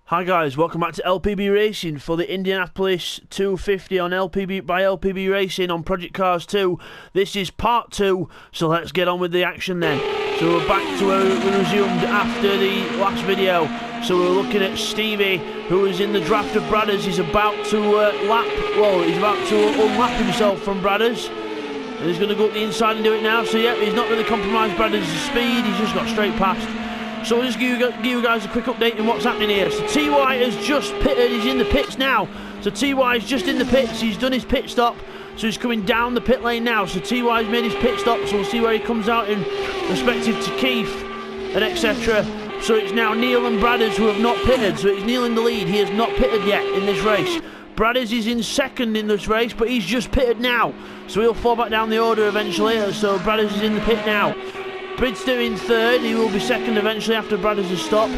Hi guys, welcome back to LPB Racing for the Indianapolis 250 on LPB by LPB Racing on Project Cars 2. This is part 2, so let's get on with the action then. So we're back to where we resumed after the last video. So we're looking at Stevie, who is in the draft of Bradders. He's about to unlap himself from Bradders. And he's going to go up the inside and do it now. So yeah, he's not really compromised Bradders' speed, he's just got straight past. So I'll just give you guys a quick update on what's happening here. So TY has just pitted, he's in the pits now. So TY is just in the pits, he's done his pit stop. So he's coming down the pit lane now. So TY's made his pit stop, so we'll see where he comes out in respective to Keith and etc. So it's now Neil and Bradders who have not pitted. So it's Neil in the lead, he has not pitted yet in this race. Bradders is in second in this race, but he's just pitted now. So he'll fall back down the order eventually. So Bradders is in the pit now. Bidzster in third, he will be second eventually after Bradders has stopped.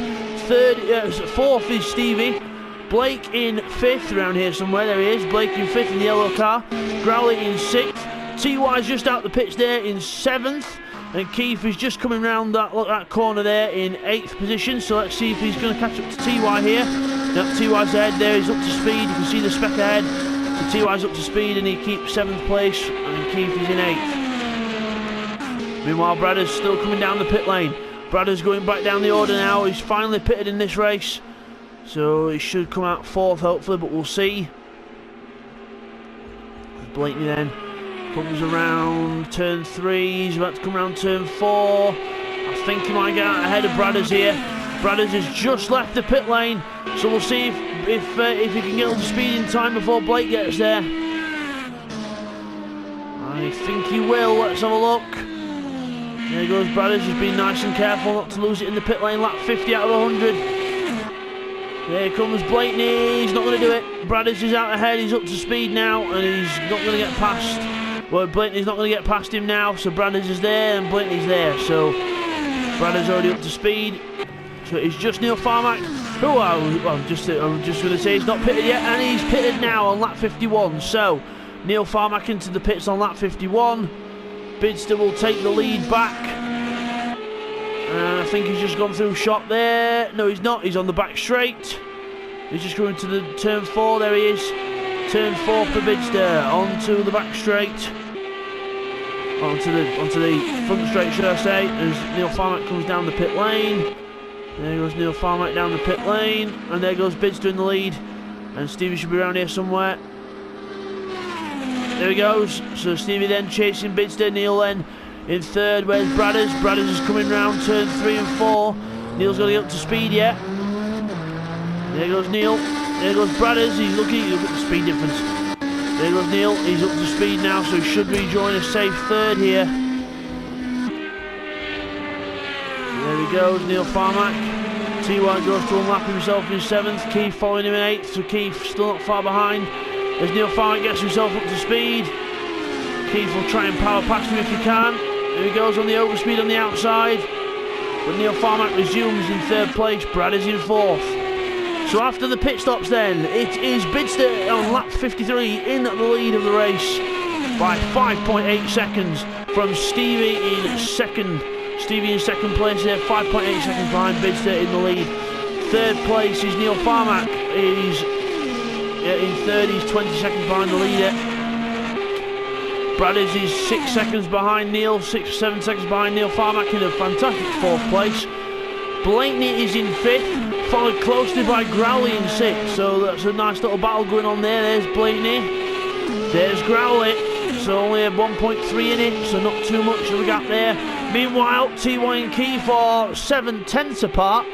Fourth is Stevie. Blake in fifth, around here somewhere, there he is. Blake in fifth in the yellow car. Growley in sixth. TY's just out the pits there in seventh. And Keith is just coming round that corner there in eighth position. So let's see if he's going to catch up to TY here. Now TY's ahead there, he's up to speed. You can see the spec ahead. So TY's up to speed and he keeps seventh place. And Keith is in eighth. Meanwhile, Bradders still coming down the pit lane. Bradders going back down the order now. He's finally pitted in this race. So he should come out fourth, hopefully, but we'll see. Blakeney then comes around turn 3. He's about to come around turn 4. I think he might get out ahead of Bradders here. Bradders has just left the pit lane. So we'll see if he can get up to speed in time before Blake gets there. I think he will. Let's have a look. There goes Bradders, he's been nice and careful not to lose it in the pit lane, lap 50 out of 100. Here comes Blakeney, he's not going to do it. Bradders is out ahead, he's up to speed now, and he's not going to get past. Well, Blakeney's not going to get past him now, so Bradders is there, and Blakeney's there. So, Bradders already up to speed. So it's just Neil Farmack, who I'm just going to say he's not pitted yet, and he's pitted now on lap 51. So, Neil Farmack into the pits on lap 51. Bidzster will take the lead back. I think he's just gone through shot there. No, he's not. He's on the back straight. He's just going to the turn 4. There he is. Turn 4 for Bidzster. Onto the back straight. Onto the front straight, should I say, as Neil Farmack comes down the pit lane. There goes Neil Farmack down the pit lane. And there goes Bidzster in the lead. And Stevie should be around here somewhere. There he goes. So Stevie then chasing Bidzster. Neil then in third. Where's Bradders? Bradders is coming round turn 3 and 4. Neil's got to get up to speed yet. There goes Neil. There goes Bradders. He's looking. Look at the speed difference. There goes Neil. He's up to speed now, so he should rejoin a safe third here. There he goes, Neil Farmack. TY goes to unlap himself in 7th. Keith following him in 8th. So Keith still not far behind. As Neil Farmack gets himself up to speed, Keith will try and power past him if he can. There he goes on the overspeed on the outside. But Neil Farmack resumes in 3rd place, Bradders in 4th. So after the pit stops then, it is Bidzster on lap 53 in the lead of the race by 5.8 seconds from Stevie in 2nd. Stevie in 2nd place there, 5.8 seconds behind Bidzster in the lead. 3rd place is Neil Farmack. He's in 3rd, he's 20 seconds behind the leader. Bradders is 6 seconds behind Neil, 6 or 7 seconds behind Neil Farmack in a fantastic 4th place. Blakeney is in 5th, followed closely by Growley in 6th. So that's a nice little battle going on there. There's Blakeney, there's Growley. So only a 1.3 in it, so not too much of a gap there. Meanwhile, TY and Keith are 7/10ths apart.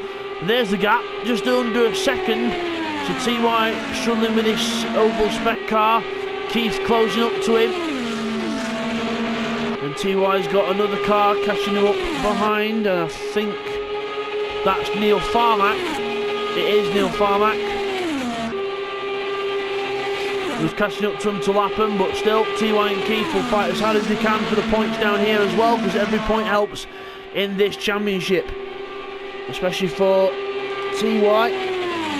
There's the gap, just under a second. So TY struggling with this oval spec car. Keith closing up to him. And TY's got another car catching him up behind. And I think that's Neil Farmack. It is Neil Farmack. He's catching up to him to lap him, but still TY and Keith will fight as hard as they can for the points down here as well, because every point helps in this championship. Especially for TY.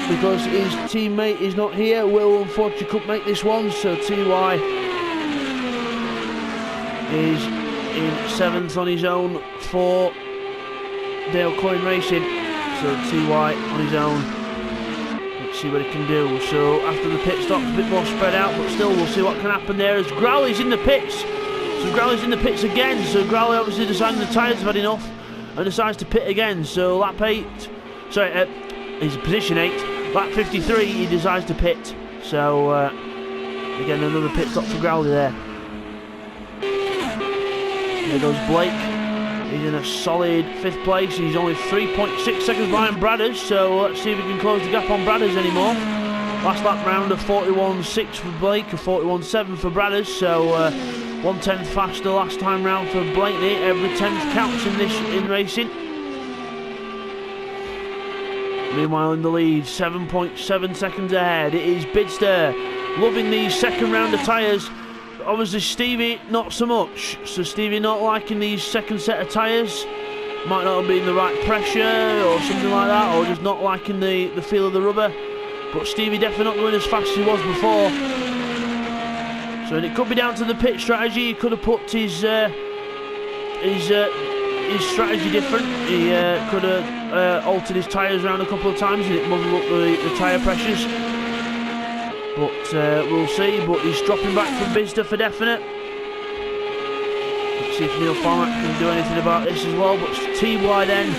Because his teammate is not here. Will unfortunately couldn't make this one, so TY is in 7th on his own for Dale Coyne Racing. So TY on his own see what he can do. So after the pit stop's a bit more spread out, but still we'll see what can happen there as Growley's in the pits. So Growley's in the pits again, so Growley obviously deciding the tyres have had enough and decides to pit again. So lap 8, sorry, he's in position 8, lap 53 he decides to pit. So again another pit stop for Growley there. There goes Blake. He's in a solid 5th place. He's only 3.6 seconds behind Bradders, so let's see if he can close the gap on Bradders anymore. Last lap round of 41.6 for Blake, a 41.7 for Bradders, so 1/10 faster last time round for Blakeney. Every 10th counts in racing. Meanwhile in the lead, 7.7 seconds ahead, it is Bidzster. Loving these second round of tyres. Obviously Stevie not so much, so Stevie not liking these second set of tyres. Might not have been the right pressure or something like that, or just not liking the feel of the rubber. But Stevie definitely not going as fast as he was before. So it could be down to the pit strategy. He could have put his strategy different. He could have altered his tyres around a couple of times and it muddled up the tyre pressures. But we'll see. But he's dropping back from Bidzster for definite. Let's see if Neil Farmack can do anything about this as well. But TY then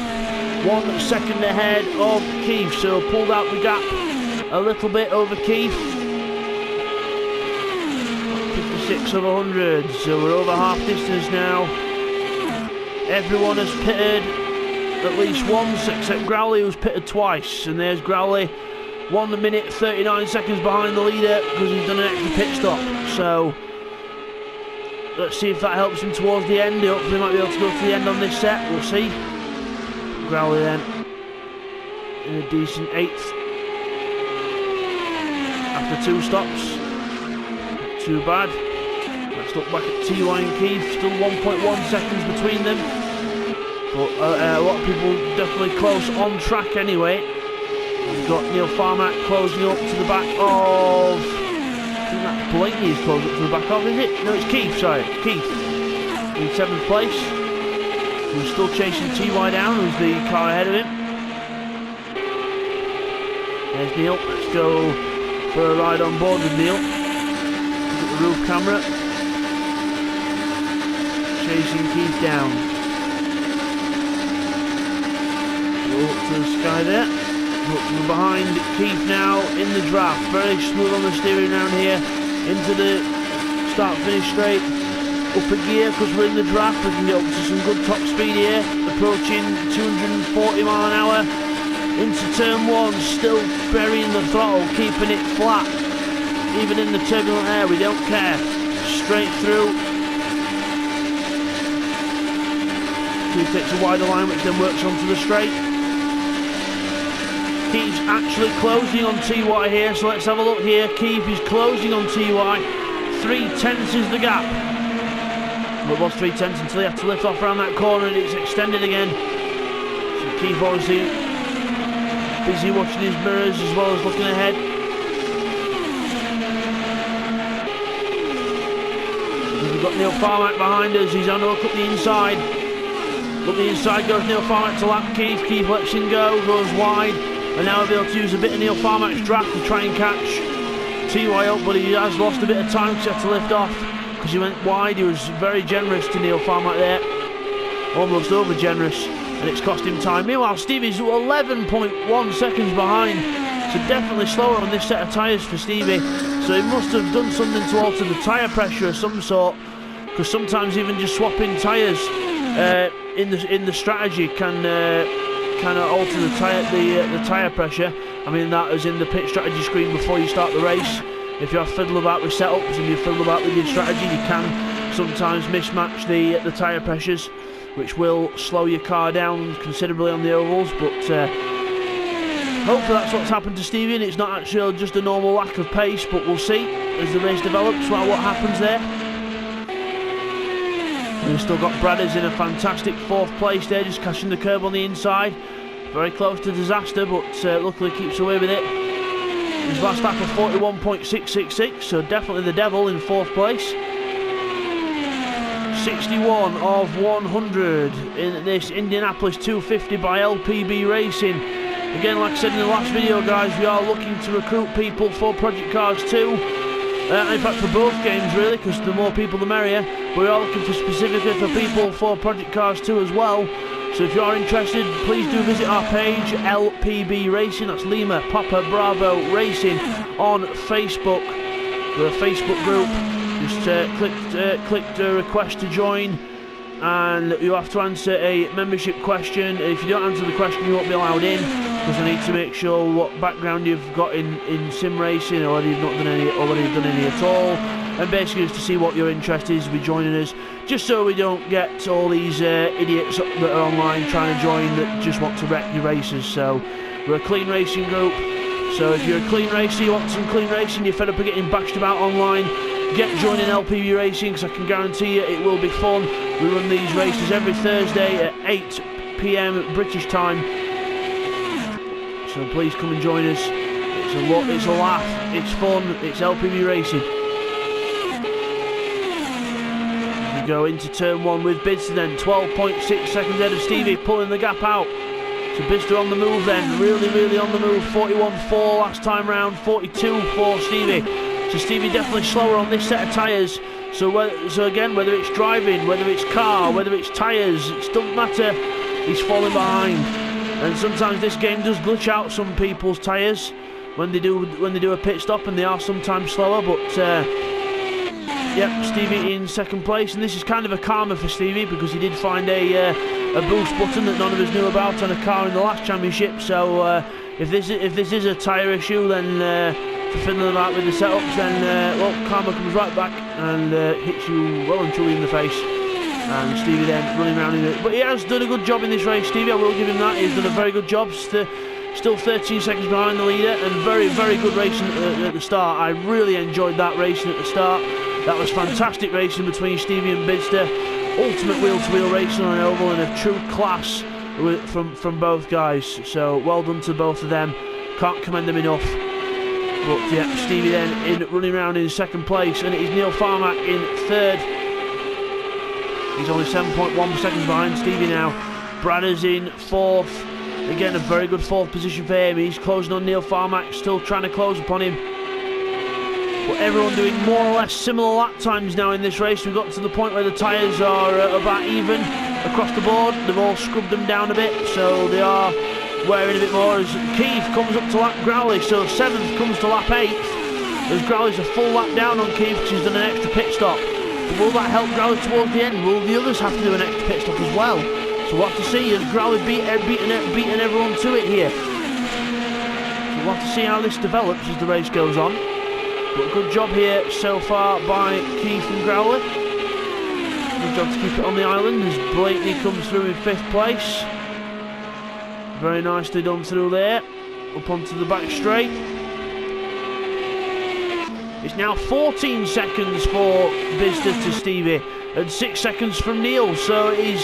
1 second ahead of Keith, so pulled out the gap a little bit over Keith. 56 of 100, so we're over half distance now. Everyone has pitted at least once except Growley, who's pitted twice, and there's Growley 1 minute 39 seconds behind the leader because he's done an extra pit stop. So let's see if that helps him towards the end. He hopefully might be able to go to the end on this set, we'll see. Growley then in a decent 8th after 2 stops. Not too bad. Let's look back at TY and Keith, still 1.1 seconds between them, but a lot of people definitely close on track anyway. We've got Neil Farmack closing up to the back of, I think that's Blakeney is closing up to the back of, is it? No, it's Keith, sorry, Keith in 7th place, who's still chasing TY down, who's the car ahead of him. There's Neil, let's go for a ride on board with Neil. Look at the roof camera. Chasing Keith down. Go up to the sky there. Look from behind Keith now in the draft. Very smooth on the steering round here. Into the start-finish straight. Up a gear because we're in the draft. We can get up to some good top speed here. Approaching 240 mile an hour. Into turn 1. Still burying the throttle. Keeping it flat. Even in the turbulent air, we don't care. Straight through. Keith takes a wider line which then works onto the straight. Keith's actually closing on TY here, so let's have a look here. Keith is closing on TY. 3/10 is the gap. Well, it was 3/10 until he had to lift off around that corner and it's extended again. So Keith obviously busy watching his mirrors as well as looking ahead. We've got Neil Farmack behind us, he's on a look up the inside. Up the inside goes Neil Farmack to lap Keith. Keith lets him go, goes wide, and now we'll be able to use a bit of Neil Farmack's draft to try and catch TY up, but he has lost a bit of time because he had to lift off because he went wide. He was very generous to Neil Farmack there, almost over generous, and it's cost him time. Meanwhile Stevie's 11.1 seconds behind, so definitely slower on this set of tyres for Stevie, so he must have done something to alter the tyre pressure of some sort, because sometimes even just swapping tyres in the strategy can kind of alter the tyre pressure. I mean, that is in the pit strategy screen before you start the race. If you have fiddle about with setups and you fiddle about with your strategy, you can sometimes mismatch the tyre pressures, which will slow your car down considerably on the ovals. But hopefully that's what's happened to Stevie, and it's not actually just a normal lack of pace, but we'll see as the race develops what happens there. We've still got Bradders in a fantastic 4th place there, just catching the curb on the inside. Very close to disaster, but luckily keeps away with it. His last lap of 41.666, so definitely the devil in 4th place. 61 of 100 in this Indianapolis 250 by LPB Racing. Again, like I said in the last video, guys, we are looking to recruit people for Project Cars 2. In fact, for both games, really, because the more people the merrier. But we are looking for specifically for people for Project Cars 2 as well. So if you are interested, please do visit our page, LPB Racing, that's Lima Papa Bravo Racing, on Facebook. We're a Facebook group. Just click the request to join, and you have to answer a membership question. If you don't answer the question, you won't be allowed in, because I need to make sure what background you've got in sim racing, or whether you've not done any, or whether you've done any at all. And basically just to see what your interest is, be joining us, just so we don't get all these idiots that are online trying to join that just want to wreck your races. So we're a clean racing group. So if you're a clean racer, you want some clean racing, you're fed up of getting bashed about online, get joining LPB Racing, because I can guarantee you it will be fun. We run these races every Thursday at 8 PM British time. So please come and join us. It's a laugh, it's fun, it's LPB Racing. We go into turn 1 with Bidzster then, 12.6 seconds ahead of Stevie, pulling the gap out. So Bidzster on the move then, really on the move, 41.4 last time round, 42 for Stevie. So Stevie definitely slower on this set of tyres. So again, whether it's driving, whether it's car, whether it's tyres, it doesn't matter, he's falling behind. And sometimes this game does glitch out some people's tyres when they do a pit stop, and they are sometimes slower, but yep, Stevie in second place, and this is kind of a karma for Stevie, because he did find a boost button that none of us knew about on a car in the last championship. So if this is a tyre issue, then for fiddling about with the setups, then well, karma comes right back and hits you well and truly in the face. And Stevie then running around in it, but he has done a good job in this race, Stevie, I will give him that. He's done a very good job, still 13 seconds behind the leader, and very good racing at the start. I really enjoyed that racing at the start. That was fantastic racing between Stevie and Bidzster. Ultimate wheel-to-wheel racing on an oval, and a true class from both guys. So well done to both of them. Can't commend them enough. But yeah, Stevie then running around in second place, and it is Neil Farmack in third. He's only 7.1 seconds behind Stevie now. Bradders in fourth. Again, a very good fourth position for him. He's closing on Neil Farmack, still trying to close upon him. But everyone doing more or less similar lap times now in this race. We've got to the point where the tyres are about even across the board. They've all scrubbed them down a bit, so they are wearing a bit more. As Keith comes up to lap Growley, so 7th comes to lap 8th. As Growley's a full lap down on Keith, because he's done an extra pit stop. But will that help Growley towards the end? Will the others have to do an extra pit stop as well? So we'll have to see as Growley beating everyone to it here. So we'll have to see how this develops as the race goes on. But good job here so far by Keith and Growley. Good job to keep it on the island as Blakeney comes through in 5th place. Very nicely done through there. Up onto the back straight. It's now 14 seconds for Bidzster to Stevie, and 6 seconds from Neil. So he's...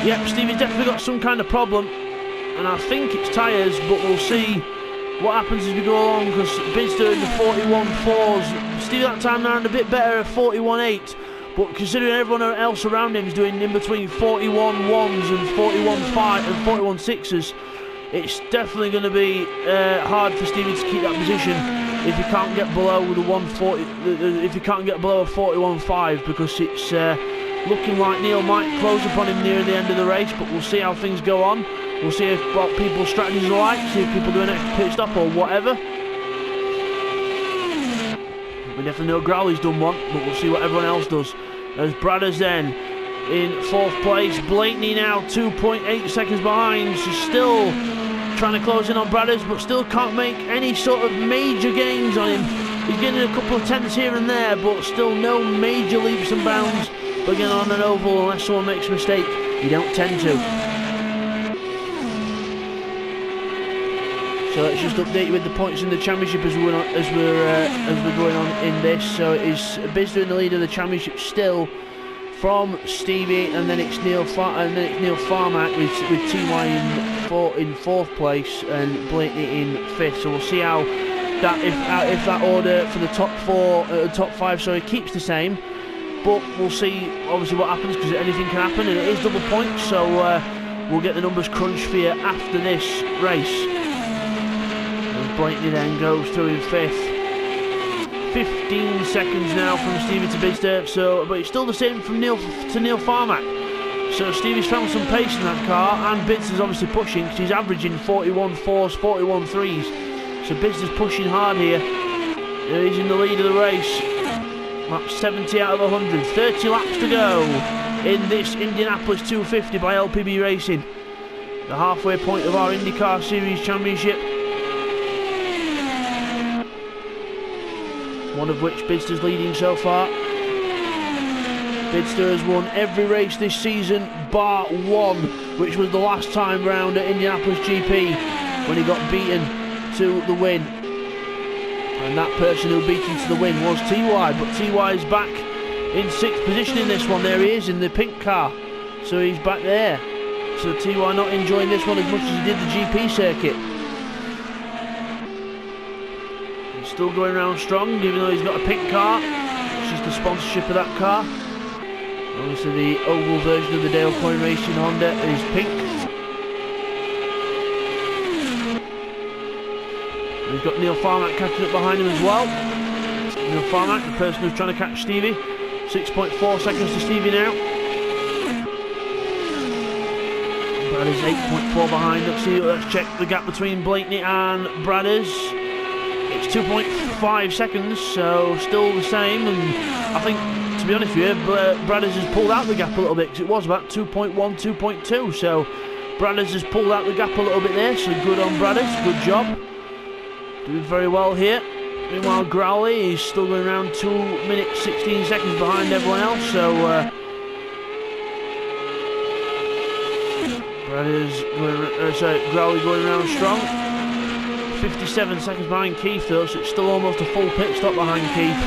Yep, Stevie's definitely got some kind of problem, and I think it's tyres, but we'll see what happens as we go along, because Bidzster in the 41.4s, Stevie that time around a bit better at 41.8, but considering everyone else around him is doing in between 41.1s and 41.5 and 41.6s, it's definitely going to be hard for Stevie to keep that position if he can't get below the 140, if he can't get below a 41.5, because it's looking like Neil might close upon him near the end of the race. But we'll see how things go on. We'll see what people's strategies are like, see if people do an extra pit stop or whatever. We definitely know Growley's done one, but we'll see what everyone else does. As Bradders then in 4th place, Blakeney now 2.8 seconds behind. She's still trying to close in on Bradders, but still can't make any sort of major gains on him. He's getting a couple of tenths here and there, but still no major leaps and bounds. But again, on an oval, unless someone makes a mistake, you don't tend to. So let's just update you with the points in the championship as we're going on in this. So it is Bidzster in the lead of the championship still, from Stevie, and then it's Neil Farmack with TY in 4th place and Blakeney in 5th. So we'll see how that if that order for the top 5 keeps the same. But we'll see obviously what happens, because anything can happen, and it is double points. So we'll get the numbers crunched for you after this race. And Blakeney then goes through in 5th. 15 seconds now from Stevie to Bidzster, so, but it's still the same from Neil to Neil Farmack. So Stevie's found some pace in that car, and Bidzster's obviously pushing because he's averaging 41 4s, 41 3s. So Bidzster's pushing hard here. He's in the lead of the race. Lap 70 out of 100. 30 laps to go in this Indianapolis 250 by LPB Racing. The halfway point of our IndyCar Series Championship. One of which Bidzster's leading so far. Bidzster has won every race this season bar one, which was the last time round at Indianapolis GP when he got beaten to the win. And that person who beat him to the win was TY, but TY is back in 6th position in this one. There he is in the pink car, so he's back there. So TY not enjoying this one as much as he did the GP circuit. He's still going around strong, even though he's got a pink car. It's just the sponsorship of that car. Obviously the oval version of the Dale Coyne Racing Honda is pink. We've got Neil Farmack catching up behind him as well. Neil Farmack, the person who's trying to catch Stevie. 6.4 seconds to Stevie now. Bradders 8.4 behind. Let's check the gap between Blakeney and Bradders. It's 2.5 seconds, so still the same. And I think, to be honest with you, Bradders has pulled out the gap a little bit because it was about 2.1, 2.2. So Bradders has pulled out the gap a little bit there. So good on Bradders, good job. Doing very well here. Meanwhile, Growley is still going around 2 minutes 16 seconds behind everyone else. So Growley going around strong. 57 seconds behind Keith though, so it's still almost a full pit stop behind Keith.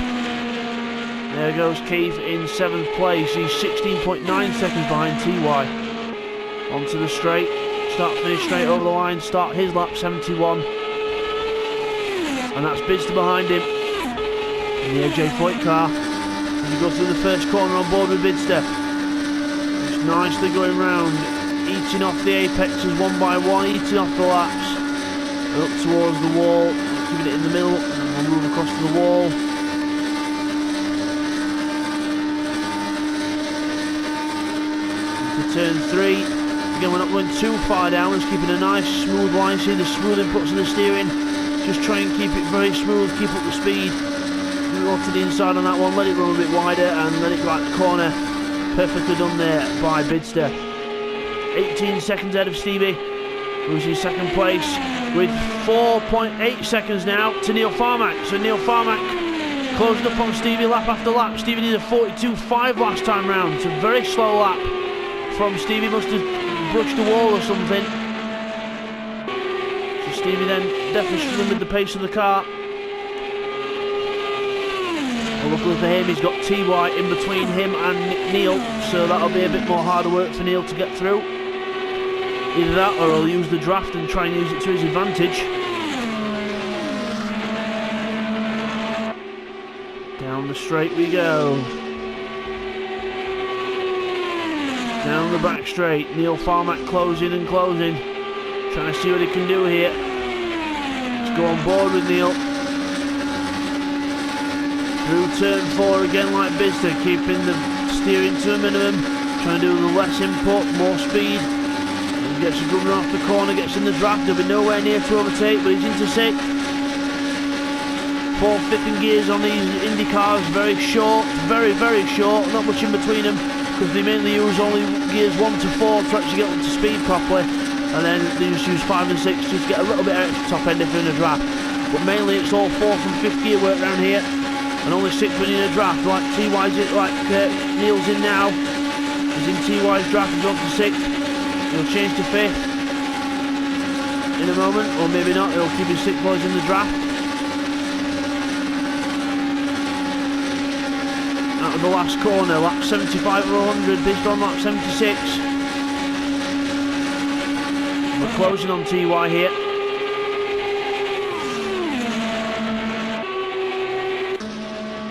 There goes Keith in 7th place. He's 16.9 seconds behind TY. Onto the straight. Start finish straight over the line. Start his lap 71. And that's Bidzster behind him in the AJ Foyt car. As he goes through the first corner on board with Bidzster. Just nicely going round, eating off the apexes one by one, eating off the laps. Up towards the wall, keeping it in the middle, and we'll move across to the wall. Into turn 3. Again, we're not going too far down, just keeping a nice smooth line. See the smooth inputs of the steering. Just try and keep it very smooth, keep up the speed. Go to the inside on that one, let it run a bit wider and let it go out the corner. Perfectly done there by Bidzster. 18 seconds ahead of Stevie, who's in 2nd place, with 4.8 seconds now to Neil Farmack. So Neil Farmack closing up on Stevie lap after lap. Stevie did a 42.5 last time round. It's a very slow lap from Stevie, must have brushed the wall or something. Stevie then definitely struggling with the pace of the car. Well, luckily for him, he's got TY in between him and Neil, so that'll be a bit more harder work for Neil to get through. Either that or he'll use the draft and try and use it to his advantage. Down the straight we go. Down the back straight. Neil Farmack closing and closing. Trying to see what he can do here. Let's go on board with Neil. Through turn 4 again like Bidzster, keeping the steering to a minimum. Trying to do the less input, more speed. He gets a good run off the corner, gets in the draft. He'll be nowhere near to overtake, but he's into 6th. 4 flipping gears on these Indy cars, very short, very, very short. Not much in between them, because they mainly use only gears 1 to 4 to actually get up to speed properly. And then they just use 5 and 6 just to get a little bit out of the top end if they're in a draft. But mainly it's all 4th and 5th gear work around here, and only 6 when in a draft. Like TY's in, Neil's in now. He's in TY's draft, he's on to 6th. He'll change to 5th in a moment, or maybe not. He'll keep his 6 boys in the draft. Out of the last corner, lap 75 or 100. Bidzster on lap 76. We're closing on TY here.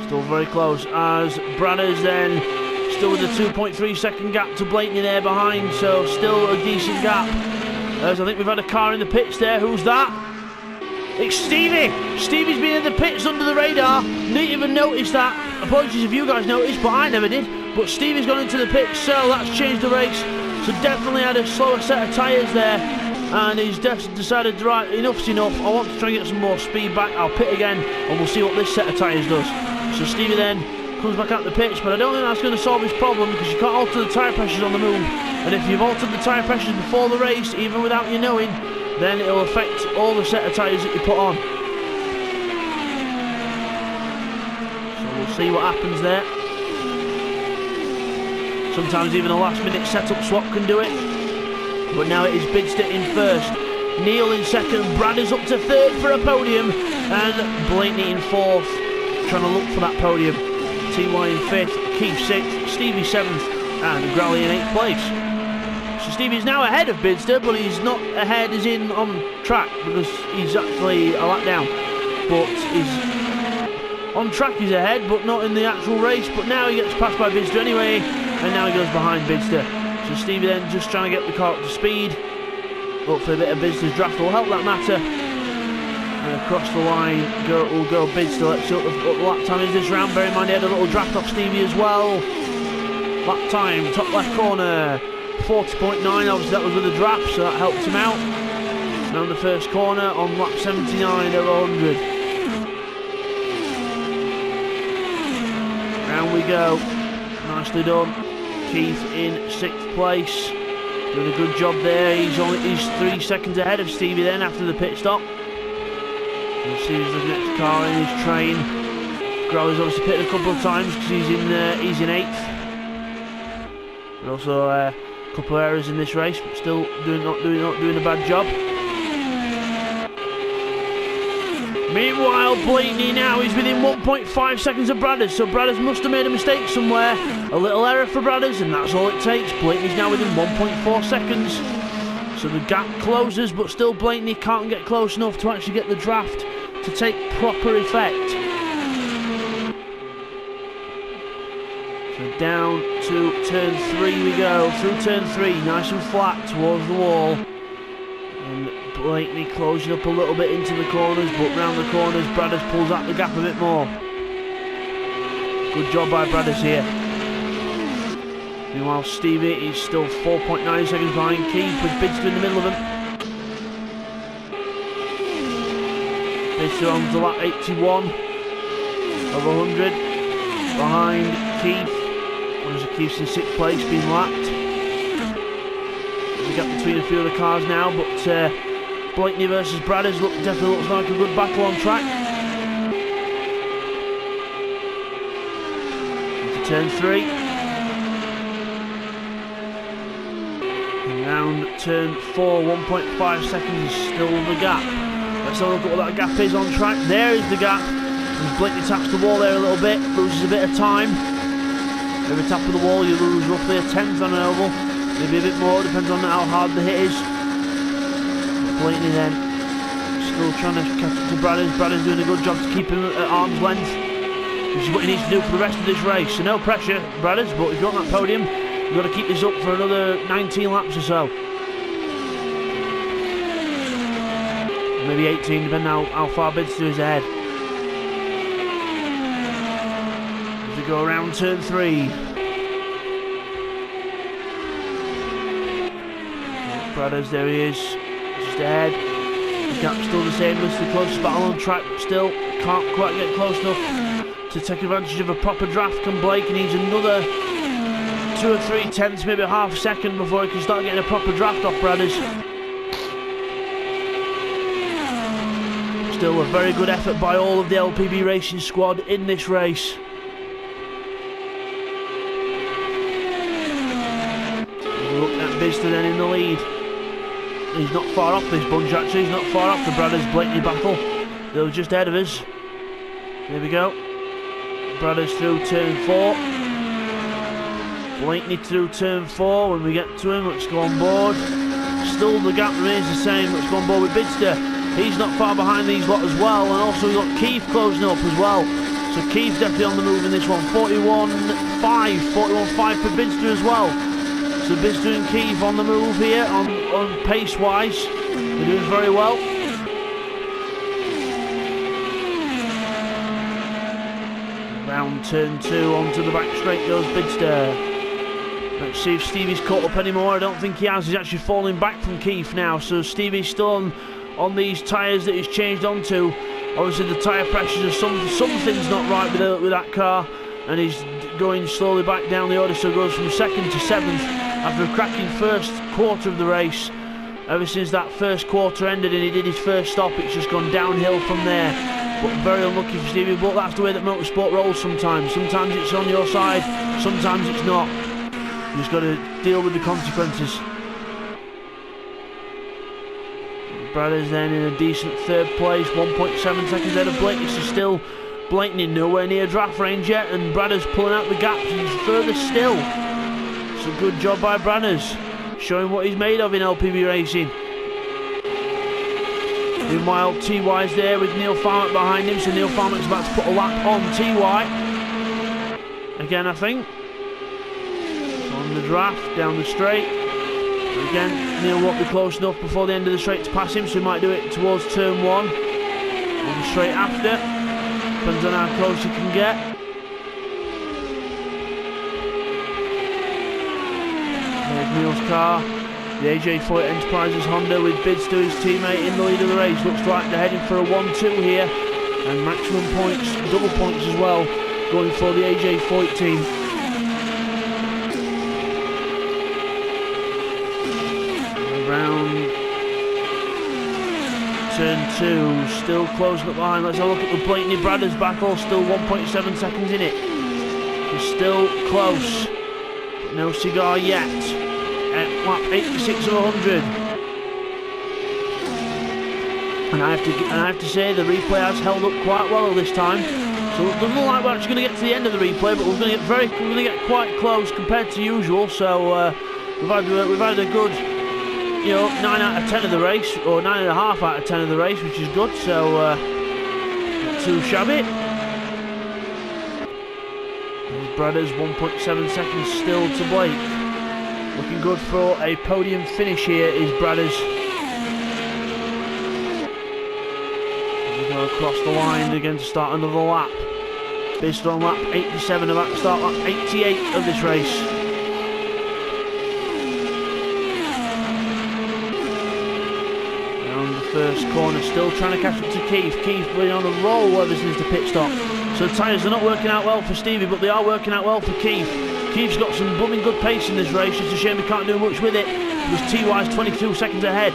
Still very close as Bradders then Still with a 2.3 second gap to Blakeney there behind, so still a decent gap. As I think we've had a car in the pits there. Who's that? It's Stevie! Stevie's been in the pits under the radar. Didn't even notice that. Apologies if you guys noticed, but I never did. But Stevie's gone into the pits, so that's changed the race. So definitely had a slower set of tyres there. And he's decided, right, enough's enough. I want to try and get some more speed back. I'll pit again, and we'll see what this set of tyres does. So Stevie then comes back out the pitch, but I don't think that's going to solve his problem, because you can't alter the tyre pressures on the move. And if you've altered the tyre pressures before the race, even without you knowing, then it'll affect all the set of tyres that you put on. So we'll see what happens there. Sometimes even a last minute setup swap can do it. But now it is Bidzster in first, Neil in second, Brad is up to third for a podium, and Blakeney in fourth, trying to look for that podium. TY in fifth, Keith sixth, Stevie seventh, and Growley in eighth place. So Stevie's now ahead of Bidzster, but he's not ahead as in on track, because he's actually a lap down. But he's on track, he's ahead, but not in the actual race. But now he gets passed by Bidzster anyway, and now he goes behind Bidzster. So Stevie then just trying to get the car up to speed. Hopefully a bit of Bidzster's draft will help that matter. And across the line will go Bidzster. Let's see what the lap time is this round. Bear in mind he had a little draft off Stevie as well. Lap time, top left corner, 40.9. Obviously that was with a draft, so that helped him out. Round the first corner on lap 79 over 100. Round we go. Nicely done. Keith in 6th place, doing a good job there. He's 3 seconds ahead of Stevie then after the pit stop. You'll see the next car in his train. Growler's obviously pitted a couple of times because he's in 8th. But also a couple of errors in this race, but still not doing a bad job. Meanwhile, Blakeney now is within 1.5 seconds of Bradders, so Bradders must have made a mistake somewhere. A little error for Bradders, and that's all it takes. Blakeney's now within 1.4 seconds. So the gap closes, but still Blakeney can't get close enough to actually get the draft to take proper effect. So down to turn 3 we go. Through turn 3, nice and flat towards the wall. And Blakeney closing up a little bit into the corners, but round the corners Bradders pulls out the gap a bit more. Good job by Bradders here. Meanwhile Stevie is still 4.9 seconds behind Keith, with Bidzster in the middle of him. Bidzster on to lap 81 of 100 behind Keith. Obviously Keith's in 6th place, being lapped. There's a gap between a few of the cars now, but Blakeney versus Bradders definitely looks like a good battle on track. Into turn 3. And round turn 4, 1.5 seconds is still the gap. Let's have a look at what that gap is on track. There is the gap. As Blakeney taps the wall there a little bit, loses a bit of time. Every tap of the wall you lose roughly a tenth on an oval. Maybe a bit more, depends on how hard the hit is. Blakeney then still trying to catch up to Bradders. Bradders doing a good job to keep him at arm's length, which is what he needs to do for the rest of this race. So no pressure, Bradders, but if you want that podium, you've got to keep this up for another 19 laps or so. Maybe 18, depending how far Bidzster is ahead. As we go around turn 3. Bradders, there he is, just ahead. The gap's still the same, it's the closest battle on track, but still can't quite get close enough to take advantage of a proper draft. Can Blake, and needs another 2 or 3 tenths, maybe half a second before he can start getting a proper draft off Bradders. Still a very good effort by all of the LPB racing squad in this race. Look at Bidzster then in the lead. He's not far off this bunch actually, he's not far off the Bradders Blakeney battle. They were just ahead of us. There we go. Bradders through turn 4. Blakeney through turn 4 when we get to him. Let's go on board. Still the gap remains the same. Let's go on board with Bidzster. He's not far behind these lot as well, and also we've got Keith closing up as well. So Keith definitely on the move in this one. 41.5 for Bidzster as well. So Bidzster and Keith on the move here, on pace-wise. They're doing very well. Round turn 2, onto the back straight goes Bidzster. Let's see if Stevie's caught up anymore. I don't think he has. He's actually falling back from Keith now. So Stevie's still on these tyres that he's changed onto. Obviously the tyre pressures are something's not right with that car, and he's going slowly back down the order. So goes from 2nd to 7th after a cracking first quarter of the race. Ever since that first quarter ended and he did his first stop, it's just gone downhill from there. But very unlucky for Stevie, but that's the way that motorsport rolls sometimes. Sometimes it's on your side, sometimes it's not. You just got to deal with the consequences. Bradders then in a decent 3rd place, 1.7 seconds ahead of Blake. This is still Blakeney nowhere near draft range yet, and Bradders pulling out the gap further still. It's a good job by Bradders, showing what he's made of in LPB racing. Meanwhile, TY's there with Neil Farmack behind him, so Neil Farmack's about to put a lap on TY. Again, I think. On the draft, down the straight. Again, Neil won't be close enough before the end of the straight to pass him, so he might do it towards turn 1. On the straight after. Depends on how close he can get. There's Neil's car. The AJ Foyt Enterprises Honda with Bidzster, his teammate, in the lead of the race. Looks like they're heading for a 1-2 here. And maximum points, double points as well, going for the AJ Foyt team. Around turn 2, still closing up behind. Let's have a look at the Blakeney Bradders battle. Still 1.7 seconds in it. It's still close. No cigar yet. At lap 86 of 100. And I have to say the replay has held up quite well this time. So it doesn't look like we're actually going to get to the end of the replay, but we're going to get quite close compared to usual. So we've had a good, 9 out of 10 of the race, or 9.5 out of 10 of the race, which is good. So not too shabby. Bradders 1.7 seconds still to Blake. Looking good for a podium finish here is Bradders. We go across the line again to start another lap. Based on lap 87 of that start, lap 88 of this race. Around the first corner, still trying to catch up to Keith. Keith really on a roll ever since the pit stop. So the tyres are not working out well for Stevie, but they are working out well for Keith. Keith's got some blooming good pace in this race. It's a shame he can't do much with it, because TY's 22 seconds ahead.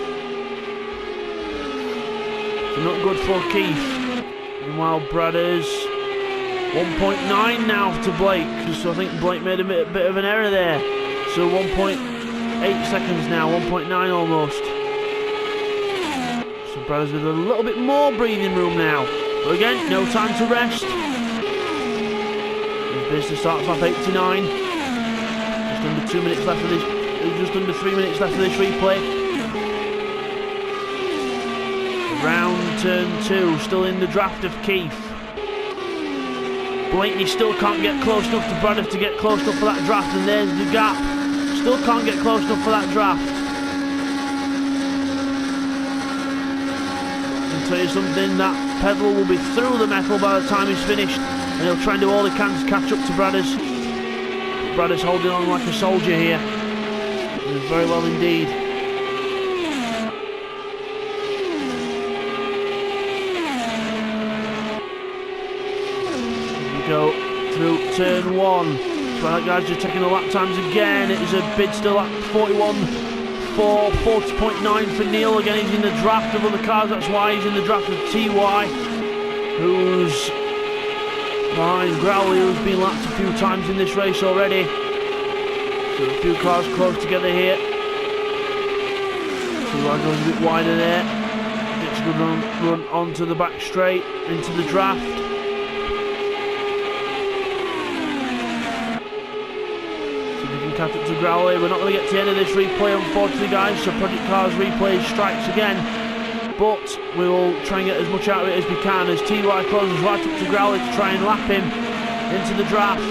So not good for Keith. Meanwhile, Bradders 1.9 now to Blake, so I think Blake made a bit of an error there. So 1.8 seconds now, 1.9 almost. So Bradders with a little bit more breathing room now. But again, no time to rest. Bidzster starts off 89. Just under 2 minutes left of this. Just under 3 minutes left of this replay. Round turn 2, still in the draft of Keith. Blakeney still can't get close enough to Bradders to get close enough for that draft, and there's the gap. Still can't get close enough for that draft. I'll tell you something, that pedal will be through the metal by the time he's finished. And he'll try and do all he can to catch up to Bradders. Bradders holding on like a soldier here. Very well indeed. Here we go through turn 1. So that guy's just checking the lap times again. It is a Bidzster lap 41.4, 40.9 for Neil. Again, he's in the draft of other cars. That's why he's in the draft of TY, who's behind Growley, who's been lapped a few times in this race already. So a few cars close together here. TY goes a bit wider there. Gets a good run onto the back straight, into the draft. So we can catch up to Growley. We're not going to get to the end of this replay, unfortunately, guys. So Project Cars replay strikes again. but we will try and get as much out of it as we can as TY closes right up to Growley to try and lap him into the draft.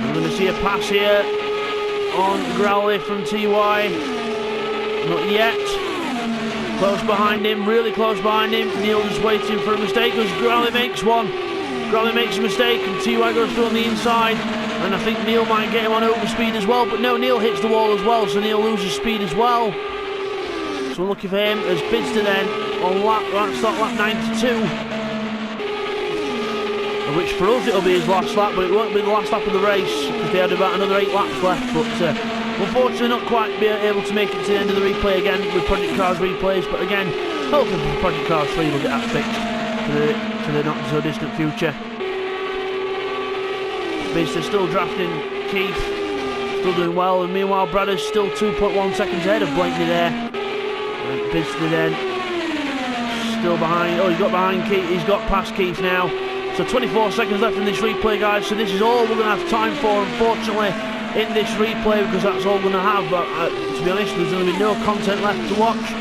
We're going to see a pass here on Growley from TY. Not yet. Close behind him, really close behind him. Neil just waiting for a mistake because Growley makes one. Growley makes a mistake and TY goes through on the inside. And I think Neil might get him on overspeed as well. But no, Neil hits the wall as well, so Neil loses speed as well. So we're looking for him as Bidzster then on lap 92. Which for us it'll be his last lap, but it won't be the last lap of the race because they had about another 8 laps left. But unfortunately not quite be able to make it to the end of the replay again with Project Cars replays. But again, hopefully Project Cars 3 will get that fixed for the not so distant future. Bidzster still drafting Keith, still doing well, and meanwhile Bradder's still 2.1 seconds ahead of Blakeney there. And Bidzster then still behind. Oh, he's got behind Keith. He's got past Keith now. So 24 seconds left in this replay, guys. So this is all we're going to have time for, unfortunately, in this replay, because that's all we're going to have. But to be honest, there's going to be no content left to watch,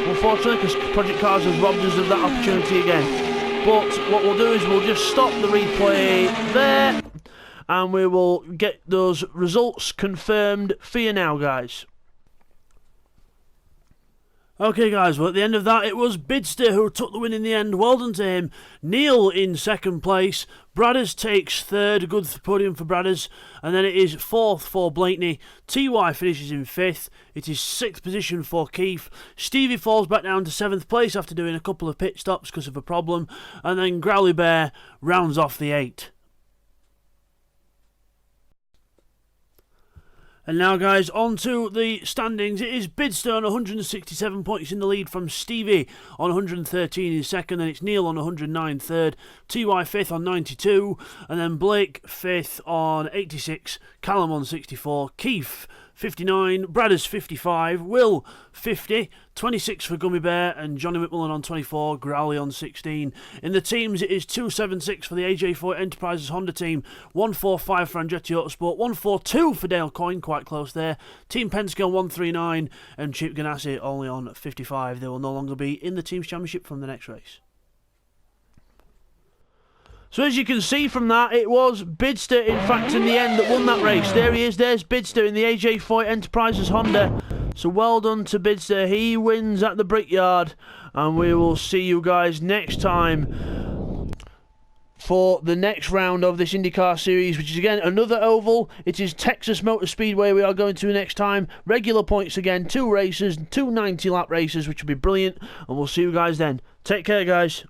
unfortunately, because Project Cars has robbed us of that opportunity again. But what we'll do is we'll just stop the replay there, and we will get those results confirmed for you now, guys. Okay guys, well at the end of that it was Bidzster who took the win in the end. Well done to him. Neil in second place. Bradders takes third. Good podium for Bradders. And then it is fourth for Blakeney. TY finishes in fifth. It is sixth position for Keith. Stevie falls back down to seventh place after doing a couple of pit stops because of a problem. And then Growley Bear rounds off the 8. And now, guys, on to the standings. It is Bidzster on 167 points in the lead from Stevie on 113 in second. Then it's Neil on 109 third. TY fifth on 92. And then Blake fifth on 86. Callum on 64. Keith 59. Bradders 55. Will 50. 26 for Gummy Bear. And Johnny McMullen on 24. Growley on 16. In the teams, it is 276 for the AJ4 Enterprises Honda team. 145 for Andretti Autosport. 142 for Dale Coyne. Quite close there. Team Penske on 139. And Chip Ganassi only on 55. They will no longer be in the team's championship from the next race. So as you can see from that, it was Bidzster, in fact, in the end that won that race. There he is, there's Bidzster in the AJ4 Enterprises Honda. So well done to Bidzster. He wins at the Brickyard. And we will see you guys next time for the next round of this IndyCar series, which is again another oval. It is Texas Motor Speedway we are going to next time. Regular points again, 2 races, 2 90-lap races, which will be brilliant. And we'll see you guys then. Take care, guys.